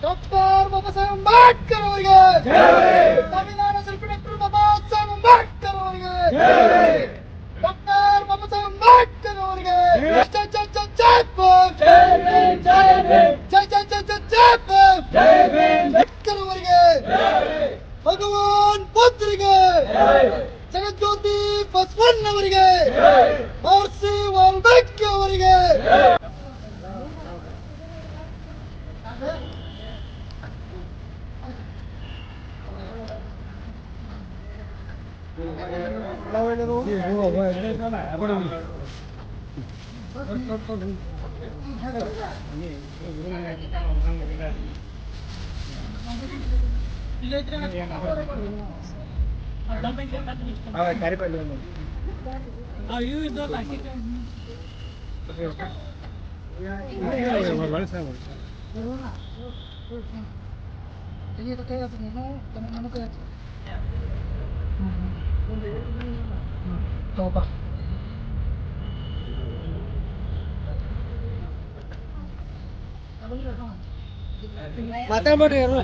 Doctor Baba Saheb Ambedkar ಅವರಿಗೆ ಸಂವಿಧಾನ ಶಿಲ್ಪಿ ಡಾಕ್ಟರ್ ಬಾಬಾ ಸಾಹೇಬ್ ಅಂಬೇಡ್ಕರ್ ಅವರಿಗೆ ಡಾಕ್ಟರ್ ಬಾಬಾ ಸಾಹೇಬ್ ಅಂಬೇಡ್ಕರ್ ಅವರಿಗೆ ಜೈ ಜೈ ಜೈ ಜೈ ಜೈ ಜೈ ಜೈ ಜೈ ಜೈ ಅಂಬೇಡ್ಕರ್ ಅವರಿಗೆ ಭಗವಾನ್ ಬುದ್ಧರಿಗೆ ಜಗಜ್ಯೋತಿ ಬಸವಣ್ಣ ಅವರಿಗೆ ಮಹರ್ಷಿ ವಾಲ್ಮೀಕಿ ಅವರಿಗೆ ಮಾತಾಡ್ಬೇಡ್ರಿ ಯಾರು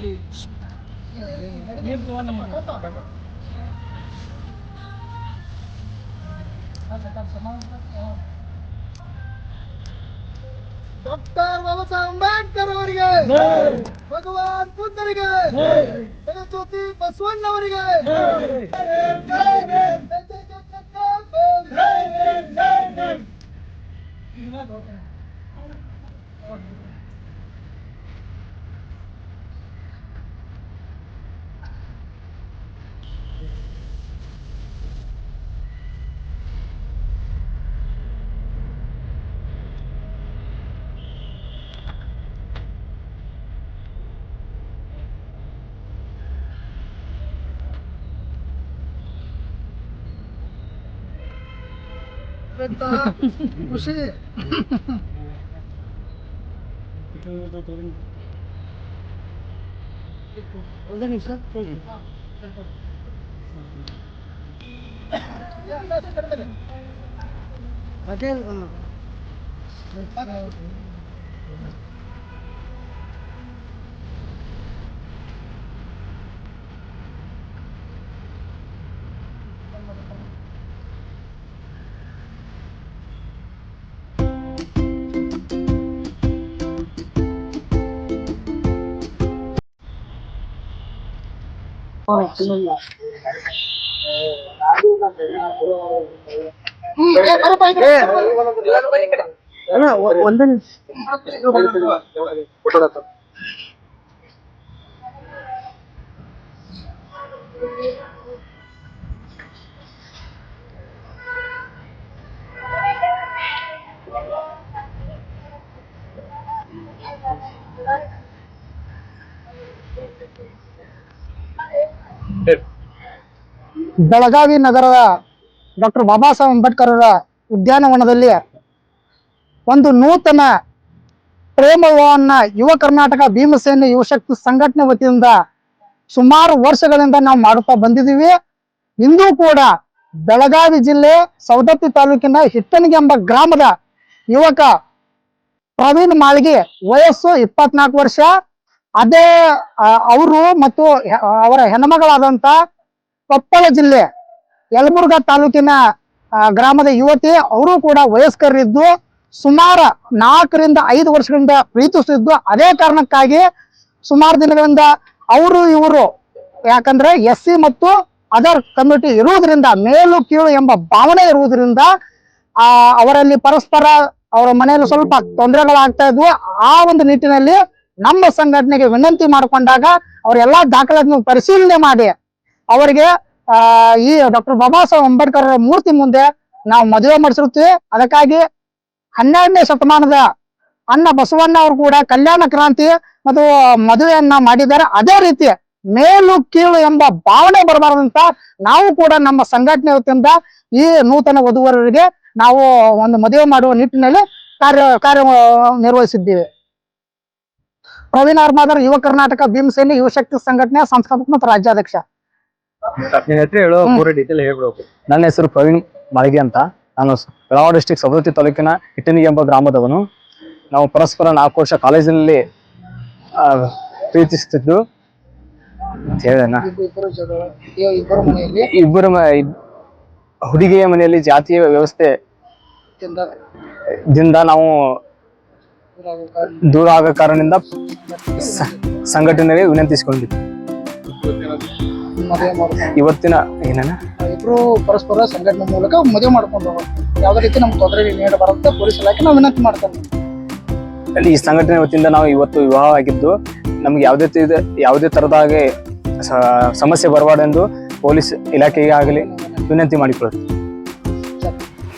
ಡಾಕ್ಟರ್ ಬಾಬಾ ಸಾಹೇಬ್ ಅಂಬೇಡ್ಕರ್ ಅವರಿಗೆ ಭಗವಾನ್ ಬುದ್ಧರಿಗೆ ಜಗಜ್ಯೋತಿ ಬಸವಣ್ಣ ಅವರಿಗೆ ಖುಷಿ ಬೆಳಗಾವಿ ನಗರದ ಡಾಕ್ಟರ್ ಬಾಬಾ ಸಾಹೇಬ್ ಅಂಬೇಡ್ಕರ್ ಅವರ ಉದ್ಯಾನವನದಲ್ಲಿ ಒಂದು ನೂತನ ಪ್ರೇಮವನ್ನ ಯುವ ಕರ್ನಾಟಕ ಭೀಮಸೇನೆ ಯುವಶಕ್ತಿ ಸಂಘಟನೆ ವತಿಯಿಂದ ಸುಮಾರು ವರ್ಷಗಳಿಂದ ನಾವು ಮಾಡುತ್ತಾ ಬಂದಿದ್ದೀವಿ. ಇಂದು ಕೂಡ ಬೆಳಗಾವಿ ಜಿಲ್ಲೆ ಸವದತ್ತಿ ತಾಲೂಕಿನ ಹಿಟ್ಟಣಿಗೆ ಎಂಬ ಗ್ರಾಮದ ಯುವಕ ಪ್ರವೀಣ್ ಮಾಳ್ಗಿ, ವಯಸ್ಸು 24 ವರ್ಷ. ಅದೇ ಅವರು ಮತ್ತು ಅವರ ಹೆಣ್ಮಗಳಾದಂತ ಕೊಪ್ಪಳ ಜಿಲ್ಲೆ ಯಲಬುರ್ಗಾ ತಾಲೂಕಿನ ಗ್ರಾಮದ ಯುವತಿ, ಅವರು ಕೂಡ ವಯಸ್ಕರಿದ್ದು ಸುಮಾರು 4 ರಿಂದ 5 ವರ್ಷಗಳಿಂದ ಪ್ರೀತಿಸುತ್ತಿದ್ದು. ಅದೇ ಕಾರಣಕ್ಕಾಗಿ ಸುಮಾರು ದಿನಗಳಿಂದ ಅವರು ಇವರು, ಯಾಕಂದ್ರೆ SC ಮತ್ತು ಅದರ್ ಕಮ್ಯುನಿಟಿ ಇರುವುದರಿಂದ, ಮೇಲು ಕೀಳು ಎಂಬ ಭಾವನೆ ಇರುವುದರಿಂದ ಅವರಲ್ಲಿ ಪರಸ್ಪರ ಅವರ ಮನೆಯಲ್ಲಿ ಸ್ವಲ್ಪ ತೊಂದರೆಗಳಾಗ್ತಾ ಇದ್ವು. ಆ ಒಂದು ನಿಟ್ಟಿನಲ್ಲಿ ನಮ್ಮ ಸಂಘಟನೆಗೆ ವಿನಂತಿ ಮಾಡಿಕೊಂಡಾಗ ಅವರೆಲ್ಲಾ ದಾಖಲೆಗಳನ್ನು ಪರಿಶೀಲನೆ ಮಾಡಿ ಅವರಿಗೆ ಈ ಡಾಕ್ಟರ್ ಬಾಬಾ ಸಾಹೇಬ್ ಅಂಬೇಡ್ಕರ್ ಅವರ ಮೂರ್ತಿ ಮುಂದೆ ನಾವು ಮದುವೆ ಮಾಡಿಸಿರುತ್ತೇವೆ. ಅದಕ್ಕಾಗಿ 12ನೇ ಶತಮಾನದ ಅಣ್ಣ ಬಸವಣ್ಣ ಅವರು ಕೂಡ ಕಲ್ಯಾಣ ಕ್ರಾಂತಿ ಮತ್ತು ಮದುವೆಯನ್ನ ಮಾಡಿದ್ದಾರೆ. ಅದೇ ರೀತಿ ಮೇಲು ಕೀಳು ಎಂಬ ಭಾವನೆ ಬರಬಾರದಂತ ನಾವು ಕೂಡ ನಮ್ಮ ಸಂಘಟನೆ ವತಿಯಿಂದ ಈ ನೂತನ ವಧುವರರಿಗೆ ನಾವು ಒಂದು ಮದುವೆ ಮಾಡುವ ನಿಟ್ಟಿನಲ್ಲಿ ಕಾರ್ಯ ನಿರ್ವಹಿಸಿದ್ದೀವಿ. ಪ್ರವೀಣ್ ಆರ್ಮಾದರ್, ಯುವ ಕರ್ನಾಟಕ ಭೀಮಸೇನೆ ಯುವಶಕ್ತಿ ಸಂಘಟನೆಯ ಸಂಸ್ಥಾಪಕ ಮತ್ತು ರಾಜ್ಯಾಧ್ಯಕ್ಷ. ನನ್ನ ಹೆಸರು ಪ್ರವೀಣ್ ಮಾಳ್ಗಿ ಅಂತ. ನಾನು ಬೆಳಗಾವಿ ಡಿಸ್ಟ್ರಿಕ್ಟ್ ಸವದತ್ತಿ ತಾಲೂಕಿನ ಹಿಟ್ಟಣಿಗೆ ಎಂಬ ಗ್ರಾಮದವನು. ನಾವು ಪರಸ್ಪರ 4 ವರ್ಷ ಕಾಲೇಜಿನಲ್ಲಿ ಪ್ರೀತಿಸ್ತಿದ್ದು ಅಂತ ಹೇಳೋಣ. ಇಬ್ಬರು ಜಗಳ, ಇಬ್ಬರ ಮನೆಯಲ್ಲಿ ಇಬ್ಬರು ಹುಡುಗಿಯ ಮನೆಯಲ್ಲಿ ಜಾತಿಯ ವ್ಯವಸ್ಥೆ ದಿಂದ ನಾವು ದೂರ ಆಗೋ ಕಾರಣದಿಂದ ಸಂಘಟನೆಗೆ ವಿನಂತಿಸಿಕೊಂಡಿದ್ವಿ. ಮದುವೆ ಮಾಡ್ಕೊಂಡು ಇವತ್ತಿನ ಏನೇನ ಇಬ್ರು ಪರಸ್ಪರ ಸಂಘಟನೆ ಮೂಲಕ ಮದುವೆ ಮಾಡ್ಕೊಂಡು ಹೋಗೋದು. ಯಾವುದೇ ರೀತಿ ನಮ್ಗೆ ತೊಂದರೆ ನೀಡಬಾರಂತ ಪೊಲೀಸ್ ಇಲಾಖೆ ನಾವು ವಿನಂತಿ ಮಾಡ್ತೇವೆ. ಈ ಸಂಘಟನೆ ವತಿಯಿಂದ ನಾವು ಇವತ್ತು ವಿವಾಹ ಆಗಿದ್ದು ನಮ್ಗೆ ಯಾವುದೇ ತರದಾಗೆ ಸಮಸ್ಯೆ ಬರಬಾರ್ದೆಂದು ಪೊಲೀಸ್ ಇಲಾಖೆಗೆ ಆಗಲಿ ವಿನಂತಿ ಮಾಡಿಕೊಳ್ಳುತ್ತೆ.